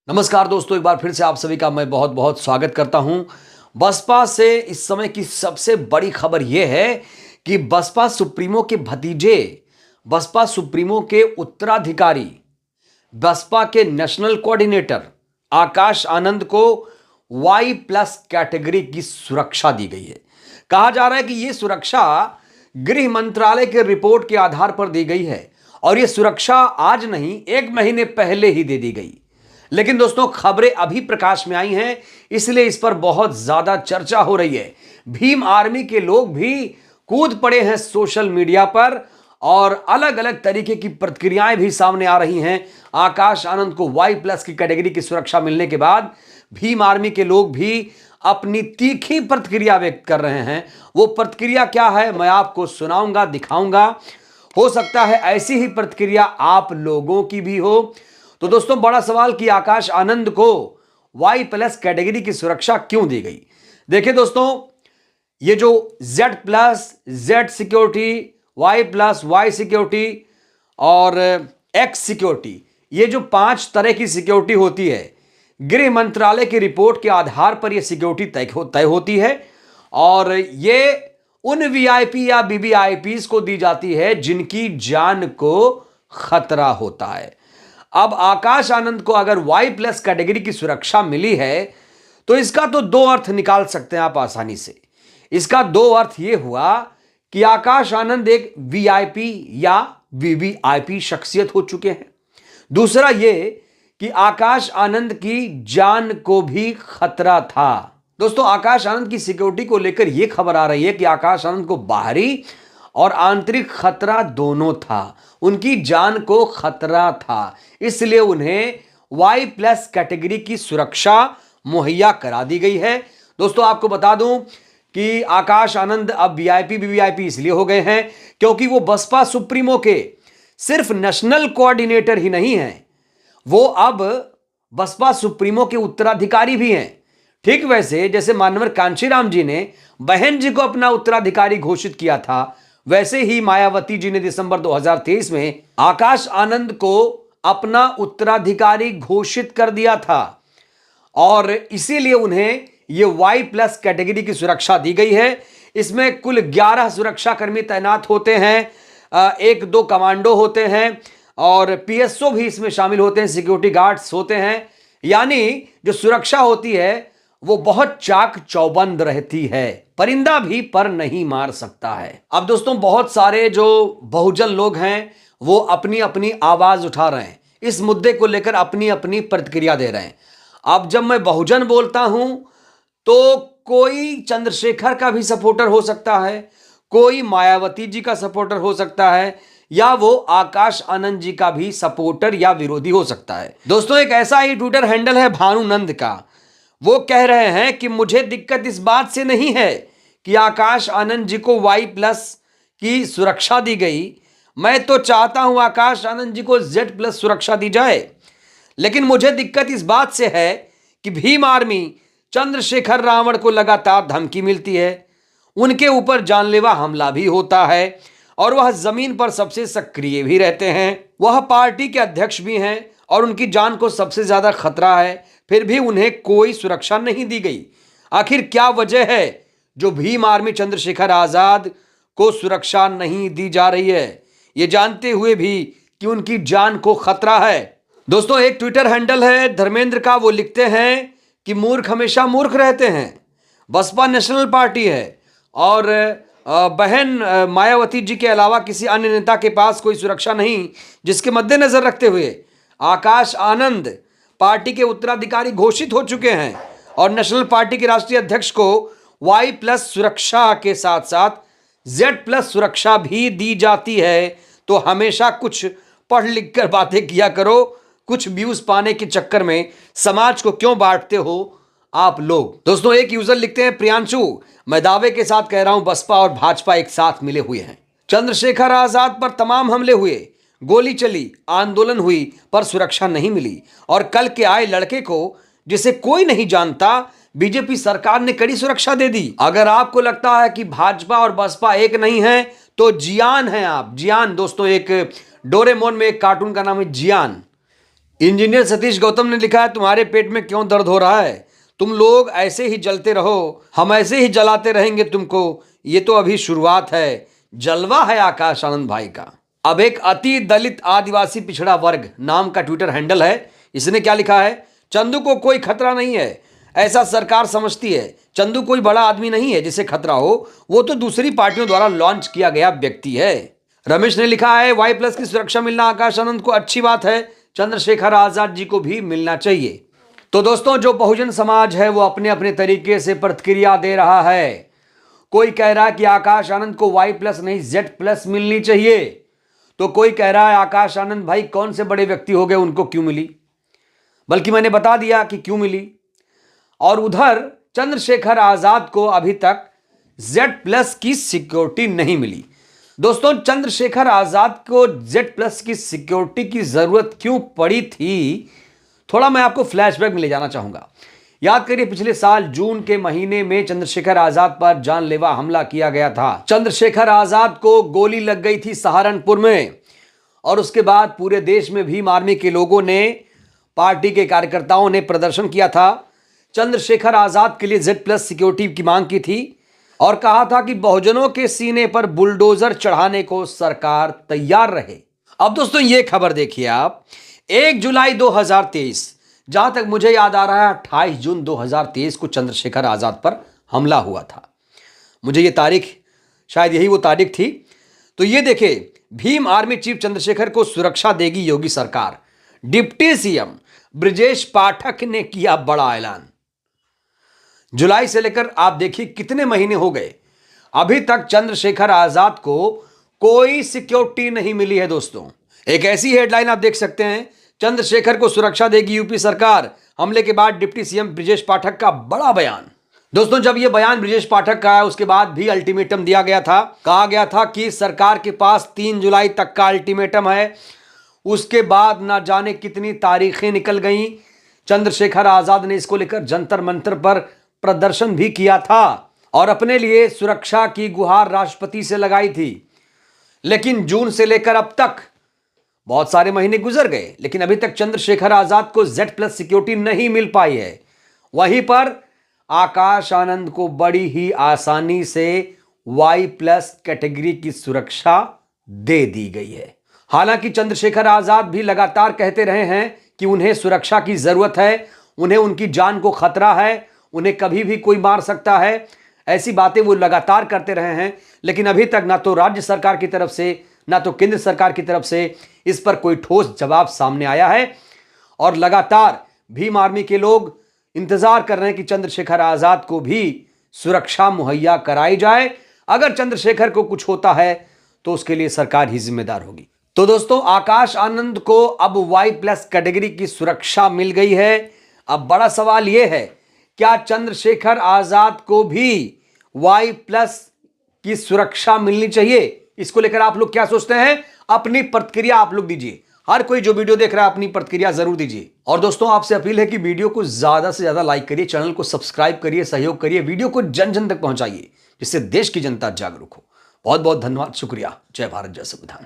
नमस्कार दोस्तों, एक बार फिर से आप सभी का मैं बहुत बहुत स्वागत करता हूं। बसपा से इस समय की सबसे बड़ी खबर यह है कि बसपा सुप्रीमो के भतीजे, बसपा सुप्रीमो के उत्तराधिकारी, बसपा के नेशनल कोऑर्डिनेटर आकाश आनंद को वाई प्लस कैटेगरी की सुरक्षा दी गई है। कहा जा रहा है कि यह सुरक्षा गृह मंत्रालय के रिपोर्ट के आधार पर दी गई है और यह सुरक्षा आज नहीं, 1 महीने पहले ही दे दी गई। लेकिन दोस्तों, खबरें अभी प्रकाश में आई हैं, इसलिए इस पर बहुत ज्यादा चर्चा हो रही है। भीम आर्मी के लोग भी कूद पड़े हैं सोशल मीडिया पर और अलग अलग तरीके की प्रतिक्रियाएं भी सामने आ रही हैं। आकाश आनंद को वाई प्लस की कैटेगरी की सुरक्षा मिलने के बाद भीम आर्मी के लोग भी अपनी तीखी प्रतिक्रिया व्यक्त कर रहे हैं। वो प्रतिक्रिया क्या है, मैं आपको सुनाऊंगा, दिखाऊंगा। हो सकता है ऐसी ही प्रतिक्रिया आप लोगों की भी हो। तो दोस्तों, बड़ा सवाल कि आकाश आनंद को वाई प्लस कैटेगरी की सुरक्षा क्यों दी गई। देखिए दोस्तों, ये जो Z plus, Z security, Y plus, Y security और एक्स सिक्योरिटी, ये जो 5 तरह की सिक्योरिटी होती है, गृह मंत्रालय की रिपोर्ट के आधार पर यह सिक्योरिटी तय होती है और ये उन वीआईपी या बीवीआईपीज को दी जाती है जिनकी जान को खतरा होता है। अब आकाश आनंद को अगर वाई प्लस कैटेगरी की सुरक्षा मिली है तो इसका तो 2 अर्थ निकाल सकते हैं आप आसानी से। इसका 2 अर्थ यह हुआ कि आकाश आनंद एक वीआईपी या वीवीआईपी शख्सियत हो चुके हैं। दूसरा यह कि आकाश आनंद की जान को भी खतरा था। दोस्तों, आकाश आनंद की सिक्योरिटी को लेकर यह खबर आ रही है कि आकाश आनंद को बाहरी और आंतरिक खतरा दोनों था, उनकी जान को खतरा था, इसलिए उन्हें वाई प्लस कैटेगरी की सुरक्षा मुहैया करा दी गई है। दोस्तों, आपको बता दूं कि आकाश आनंद अब वीआईपी वीवीआईपी इसलिए हो गए हैं क्योंकि वो बसपा सुप्रीमो के सिर्फ नेशनल कोऑर्डिनेटर ही नहीं हैं, वो अब बसपा सुप्रीमो के उत्तराधिकारी भी हैं। ठीक वैसे जैसे माननीय कांशीराम जी ने बहन जी को अपना उत्तराधिकारी घोषित किया था, वैसे ही मायावती जी ने दिसंबर 2023 में आकाश आनंद को अपना उत्तराधिकारी घोषित कर दिया था और इसीलिए उन्हें यह वाई प्लस कैटेगरी की सुरक्षा दी गई है। इसमें कुल 11 सुरक्षाकर्मी तैनात होते हैं, 1-2 कमांडो होते हैं और पीएसओ भी इसमें शामिल होते हैं, सिक्योरिटी गार्ड्स होते हैं। यानी जो सुरक्षा होती है वो बहुत चाक चौबंद रहती है, परिंदा भी पर नहीं मार सकता है। अब दोस्तों, बहुत सारे जो बहुजन लोग हैं वो अपनी अपनी आवाज उठा रहे हैं, इस मुद्दे को लेकर अपनी अपनी प्रतिक्रिया दे रहे हैं। अब जब मैं बहुजन बोलता हूं तो कोई चंद्रशेखर का भी सपोर्टर हो सकता है, कोई मायावती जी का सपोर्टर हो सकता है या वो आकाश आनंद जी का भी सपोर्टर या विरोधी हो सकता है। दोस्तों, एक ऐसा ही ट्विटर हैंडल है भानुनंद का, वो कह रहे हैं कि मुझे दिक्कत इस बात से नहीं है कि आकाश आनंद जी को वाई प्लस की सुरक्षा दी गई, मैं तो चाहता हूं आकाश आनंद जी को जेड प्लस सुरक्षा दी जाए, लेकिन मुझे दिक्कत इस बात से है कि भीम आर्मी चंद्रशेखर रावण को लगातार धमकी मिलती है, उनके ऊपर जानलेवा हमला भी होता है और वह जमीन पर सबसे सक्रिय भी रहते हैं, वह पार्टी के अध्यक्ष भी हैं और उनकी जान को सबसे ज्यादा खतरा है, फिर भी उन्हें कोई सुरक्षा नहीं दी गई। आखिर क्या वजह है जो भीम आर्मी चंद्रशेखर आजाद को सुरक्षा नहीं दी जा रही है, ये जानते हुए भी कि उनकी जान को खतरा है। दोस्तों, एक ट्विटर हैंडल है धर्मेंद्र का, वो लिखते हैं कि मूर्ख हमेशा मूर्ख रहते हैं, बसपा नेशनल पार्टी है और बहन मायावती जी के अलावा किसी अन्य नेता के पास कोई सुरक्षा नहीं, जिसके मद्देनजर रखते हुए आकाश आनंद पार्टी के उत्तराधिकारी घोषित हो चुके हैं और नेशनल पार्टी के राष्ट्रीय अध्यक्ष को वाई प्लस सुरक्षा के साथ साथ जेड प्लस सुरक्षा भी दी जाती है। तो हमेशा कुछ पढ़ लिख कर बातें किया करो, कुछ व्यूज पाने के चक्कर में समाज को क्यों बांटते हो आप लोग। दोस्तों, एक यूजर लिखते हैं प्रियांशु, मैं दावे के साथ कह रहा हूं बसपा और भाजपा एक साथ मिले हुए हैं। चंद्रशेखर आजाद पर तमाम हमले हुए, गोली चली, आंदोलन हुई पर सुरक्षा नहीं मिली और कल के आए लड़के को जिसे कोई नहीं जानता बीजेपी सरकार ने कड़ी सुरक्षा दे दी। अगर आपको लगता है कि भाजपा और बसपा एक नहीं है तो जियान है आप, जियान। दोस्तों, एक डोरेमोन में एक कार्टून का नाम है जियान, इंजीनियर सतीश गौतम ने लिखा है, तुम्हारे पेट में क्यों दर्द हो रहा है? तुम लोग ऐसे ही जलते रहो, हम ऐसे ही जलाते रहेंगे तुमको। ये तो अभी शुरुआत है, जलवा है आकाश आनंद भाई का। अब एक अति दलित आदिवासी पिछड़ा वर्ग नाम का ट्विटर हैंडल है, इसने क्या लिखा है? चंदू को कोई खतरा नहीं है, ऐसा सरकार समझती है। चंदू कोई बड़ा आदमी नहीं है जिसे खतरा हो, वो तो दूसरी पार्टियों द्वारा लॉन्च किया गया व्यक्ति है। रमेश ने लिखा है, Y+ की सुरक्षा मिलना आकाश आनंद को अच्छी बात है, चंद्रशेखर आजाद जी को भी मिलना चाहिए। तो दोस्तों, जो बहुजन समाज है वो अपने अपने तरीके से प्रतिक्रिया दे रहा है। कोई कह रहा है कि आकाश आनंद को Y+ नहीं Z+ मिलनी चाहिए, तो कोई कह रहा है आकाश आनंद भाई कौन से बड़े व्यक्ति हो गए, उनको क्यों मिली? बल्कि मैंने बता दिया कि क्यों मिली। और उधर चंद्रशेखर आजाद को अभी तक Z+ की सिक्योरिटी नहीं मिली। दोस्तों, चंद्रशेखर आजाद को Z+ की सिक्योरिटी की जरूरत क्यों पड़ी थी, थोड़ा मैं आपको फ्लैशबैक में ले जाना चाहूंगा। याद करिए, पिछले साल जून के महीने में चंद्रशेखर आजाद पर जानलेवा हमला किया गया था। चंद्रशेखर आजाद को गोली लग गई थी सहारनपुर में, और उसके बाद पूरे देश में भीम आर्मी के लोगों ने, पार्टी के कार्यकर्ताओं ने प्रदर्शन किया था। चंद्रशेखर आजाद के लिए Z+ सिक्योरिटी की मांग की थी और कहा था कि बहुजनों के सीने पर बुलडोजर चढ़ाने को सरकार तैयार रहे। अब दोस्तों, ये खबर देखिए आप, 1 जुलाई 2023, जहां तक मुझे याद आ रहा है 28 जून 2023 को चंद्रशेखर आजाद पर हमला हुआ था। मुझे ये तारीख, शायद यही वो तारीख थी। तो ये देखे, भीम आर्मी चीफ चंद्रशेखर को सुरक्षा देगी योगी सरकार। डिप्टी सीएम ब्रजेश पाठक ने किया बड़ा ऐलान। जुलाई से लेकर आप देखिए कितने महीने हो गए, अभी तक चंद्रशेखर आजाद को कोई सिक्योरिटी नहीं मिली है। दोस्तों, एक ऐसी हेडलाइन आप देख सकते हैं, चंद्रशेखर को सुरक्षा देगी यूपी सरकार, हमले के बाद डिप्टी सीएम ब्रजेश पाठक का बड़ा बयान। दोस्तों, जब यह बयान ब्रजेश पाठक का है, उसके बाद भी अल्टीमेटम दिया गया था। कहा गया था कि सरकार के पास 3 जुलाई तक का अल्टीमेटम है। उसके बाद ना जाने कितनी तारीखें निकल गई। चंद्रशेखर आजाद ने इसको लेकर जंतर मंतर पर प्रदर्शन भी किया था और अपने लिए सुरक्षा की गुहार राष्ट्रपति से लगाई थी। लेकिन जून से लेकर अब तक बहुत सारे महीने गुजर गए, लेकिन अभी तक चंद्रशेखर आजाद को Z+ सिक्योरिटी नहीं मिल पाई है। वहीं पर आकाश आनंद को बड़ी ही आसानी से Y+ कैटेगरी की सुरक्षा दे दी गई है। हालांकि चंद्रशेखर आजाद भी लगातार कहते रहे हैं कि उन्हें सुरक्षा की जरूरत है, उन्हें उनकी जान को खतरा है, उन्हें कभी भी कोई मार सकता है। ऐसी बातें वो लगातार करते रहे हैं, लेकिन अभी तक ना तो राज्य सरकार की तरफ से ना तो केंद्र सरकार की तरफ से इस पर कोई ठोस जवाब सामने आया है। और लगातार भीम आर्मी के लोग इंतजार कर रहे हैं कि चंद्रशेखर आजाद को भी सुरक्षा मुहैया कराई जाए। अगर चंद्रशेखर को कुछ होता है तो उसके लिए सरकार ही जिम्मेदार होगी। तो दोस्तों, आकाश आनंद को अब Y+ कैटेगरी की सुरक्षा मिल गई है। अब बड़ा सवाल यह है, क्या चंद्रशेखर आजाद को भी Y+ की सुरक्षा मिलनी चाहिए? इसको लेकर आप लोग क्या सोचते हैं? अपनी प्रतिक्रिया आप लोग दीजिए। हर कोई जो वीडियो देख रहा है अपनी प्रतिक्रिया जरूर दीजिए। और दोस्तों, आपसे अपील है कि वीडियो को ज्यादा से ज्यादा लाइक करिए, चैनल को सब्सक्राइब करिए, सहयोग करिए, वीडियो को जन जन तक पहुंचाइए, जिससे देश की जनता जागरूक हो। बहुत बहुत धन्यवाद, शुक्रिया। जय भारत, जय संविधान।